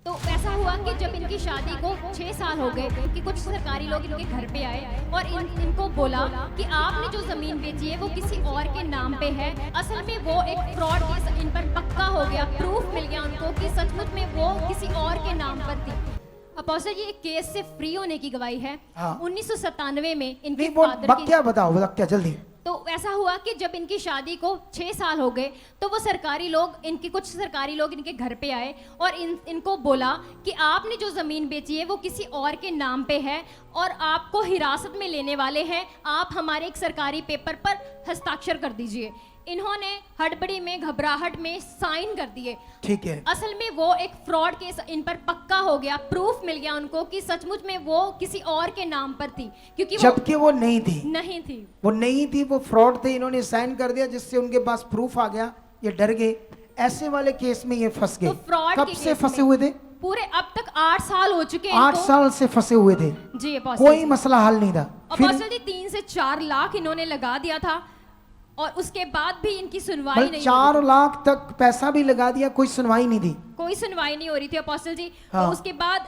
तो ऐसा हुआ कि जब इनकी शादी को 6 साल हो गए कि कुछ सरकारी लोग इनके घर पे आए और इनको बोला कि आपने जो जमीन बेची है वो किसी और के नाम पे है। असल में वो एक फ्रॉड केस इन पर पक्का हो गया, प्रूफ मिल गया उनको कि सचमुच में वो किसी और के नाम पर थी। अपोस्टल जी, एक केस से फ्री होने की गवाही है। 1997 में इनके फादर की, क्या बताओ क्या जल्दी। तो ऐसा हुआ कि जब इनकी शादी को 6 साल हो गए तो वो कुछ सरकारी लोग इनके घर पे आए और इनको बोला कि आपने जो ज़मीन बेची है वो किसी और के नाम पे है और आपको हिरासत में लेने वाले हैं, आप हमारे एक सरकारी पेपर पर हस्ताक्षर कर दीजिए। इन्होंने हड़बड़ी में, घबराहट में साइन कर दिए। ठीक है। असल में वो एक फ्रॉड केस इन पर पक्का हो गया, प्रूफ मिल गया उनको कि सचमुच में वो किसी और के नाम पर थी, क्योंकि जबकि वो नहीं थी, वो फ्रॉड थे। इन्होंने साइन कर दिया जिससे उनके पास प्रूफ आ गया, ये डर गए। ऐसे वाले केस में ये फंस गए। तो कब से फंसे हुए थे? पूरे अब तक 8 साल हो चुके हैं। 8 साल से फंसे हुए थे जी। कोई मसला हल नहीं था। अपोस्टल जी 3 से 4 लाख इन्होंने लगा दिया था और उसके बाद भी इनकी सुनवाई नहीं। 4 लाख तक पैसा भी लगा दिया, कोई सुनवाई नहीं थी। कोई सुनवाई नहीं हो रही थी अपोस्टल जी। हाँ। तो उसके बाद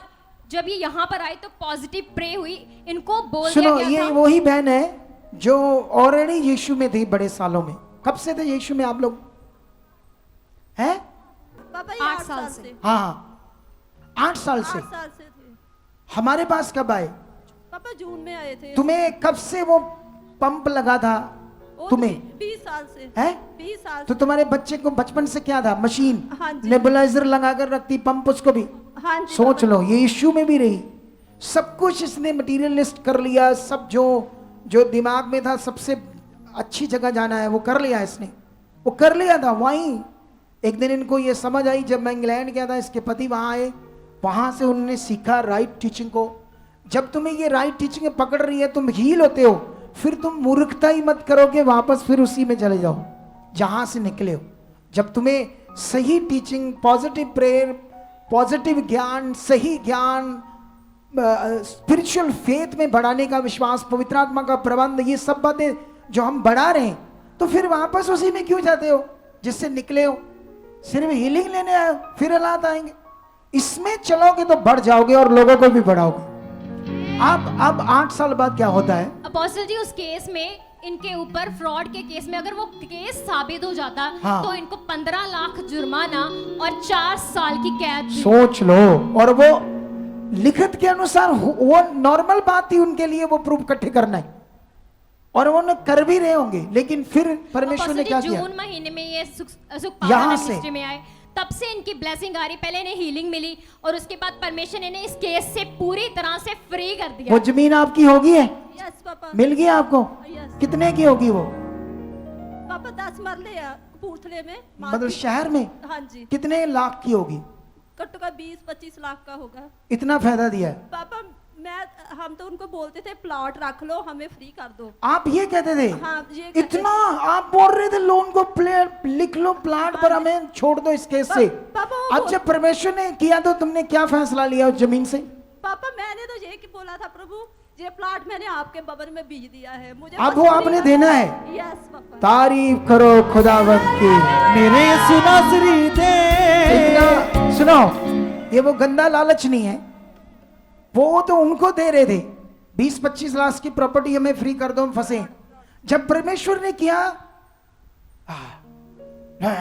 जब ये यहाँ पर आई तो पॉजिटिव प्रे हुई, इनको बोल दिया गया था। ये वही बहन है जो ऑलरेडी यीशु में थी बड़े सालों में। कब से थे यीशु में आप लोग? हैं? 8 साल से। हाँ, 8 साल से थे। हमारे पास कब आए? पापा जून में आए थे। तुम्हें कब से वो पंप लगा था? तुम्हें 20 साल से है? 20 साल। तो तुम्हारे बच्चे को बचपन से क्या था? मशीन। हाँ जी। नेबुलाइजर लगाकर रखती, पंप उसको भी। हाँ जी। सोच लो, ये इश्यू में भी रही। सब कुछ इसने मटीरियलिस्ट कर लिया। सब जो दिमाग में था, सबसे अच्छी जगह जाना है वो कर लिया इसने। वो कर लिया था वहीं। एक दिन इनको ये समझ आई, जब मैं इंग्लैंड गया था, इसके पति वहां आए, वहां से उन्होंने सीखा राइट टीचिंग को। जब तुम्हें ये राइट टीचिंग पकड़ रही है, तुम हील होते हो, फिर तुम मूर्खता ही मत करोगे, वापस फिर उसी में चले जाओ जहां से निकले हो। जब तुम्हें सही टीचिंग, पॉजिटिव प्रेयर, पॉजिटिव ज्ञान, सही ज्ञान, स्पिरिचुअल फेथ में बढ़ाने का विश्वास, पवित्र आत्मा का प्रबंध, ये सब बातें जो हम बढ़ा रहे हैं, तो फिर वापस उसी में क्यों जाते हो जिससे निकले हो? सिर्फ हीलिंग लेने आए हो, फिर हालात आएंगे। इसमें चलोगे तो बढ़ जाओगे और लोगों को भी बढ़ाओगे। अब 8 साल बाद क्या होता है? अपोस्टल जी, उस केस में इनके ऊपर, फ्रॉड के केस में, अगर वो केस साबित हो जाता हाँ। तो इनको 15 लाख जुर्माना और 4 साल की कैद। सोच लो। और वो लिखित के अनुसार वो नॉर्मल बात थी उनके लिए, वो प्रूफ इकट्ठे करना है, और वो कर भी रहे होंगे। लेकिन फिर परमेश्वर ने क्या किया? जून महीने में ये यहाँ से में आए, तब से इनकी ब्लेसिंग आ रही। पहले इन्हें हीलिंग मिली और उसके बाद परमेश्वर ने इस केस से पूरी तरह से फ्री कर दिया। वो जमीन आपकी होगी है? Yes papa. मिल गई आपको? यस। कितने की होगी वो? पापा 10 मरले कपूरथले में, मतलब शहर में? हाँ जी। कितने लाख की होगी? कट्टू का 20-25 लाख का होगा। इतना फायदा दिया है पापा। हम तो उनको बोलते थे प्लॉट रख लो, हमें फ्री कर दो। आप ये कहते थे? हाँ, ये कहते इतना आप बोल रहे थे लोन को लिख लो, प्लाट पर हमें छोड़ दो इस केस से। अब जब परमेश्वर ने किया तो तुमने क्या फैसला लिया उस जमीन से? पापा मैंने तो ये बोला था, प्रभु ये प्लॉट मैंने आपके भवन में बीज दिया है, मुझे अब वो आपने देना है। Yes papa. तारीफ करो खुदावंत की। मेरे सुनासरी दे। सुनो, ये वो गंदा लालच नहीं है, वो तो उनको दे रहे थे 20-25 लाख की प्रॉपर्टी हमें फ्री कर दो, हम फंसे। जब परमेश्वर ने किया,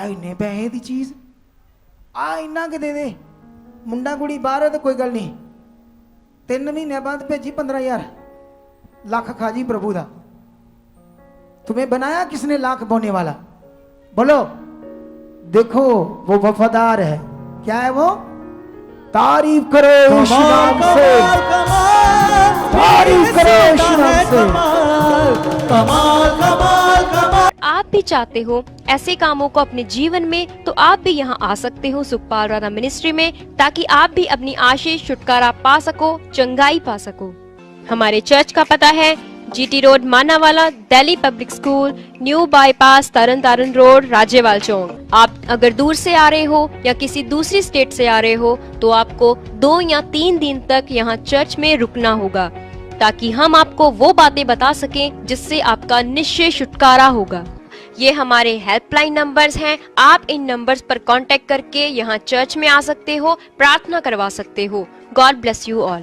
इन्हें पैसे दी चीज इन्ना के दे दे। मुंडा कुड़ी बाहर है तो कोई गल नहीं, 3 महीने बाद भेजी 15,000 लाख खा जी प्रभु दा। तुम्हें बनाया किसने लाख बोने वाला? बोलो। देखो वो वफादार है। क्या है वो? तारीफ करो यीशु नाम से, तारीफ करो यीशु नाम से। आप भी चाहते हो ऐसे कामों को अपने जीवन में, तो आप भी यहाँ आ सकते हो सुखपाल राणा मिनिस्ट्री में, ताकि आप भी अपनी आशीष, छुटकारा पा सको, चंगाई पा सको। हमारे चर्च का पता है GT road Manawala, Delhi public school, new bypass, Tarn Taran road, Rajewal chowk. आप अगर दूर से आ रहे हो या किसी दूसरी स्टेट से आ रहे हो तो आपको 2 या 3 दिन तक यहाँ चर्च में रुकना होगा, ताकि हम आपको वो बातें बता सकें जिससे आपका निश्चय छुटकारा होगा। ये हमारे हेल्पलाइन नंबर्स हैं। आप इन नंबर्स पर कांटेक्ट करके यहाँ चर्च में आ सकते हो, प्रार्थना करवा सकते हो। God bless you all.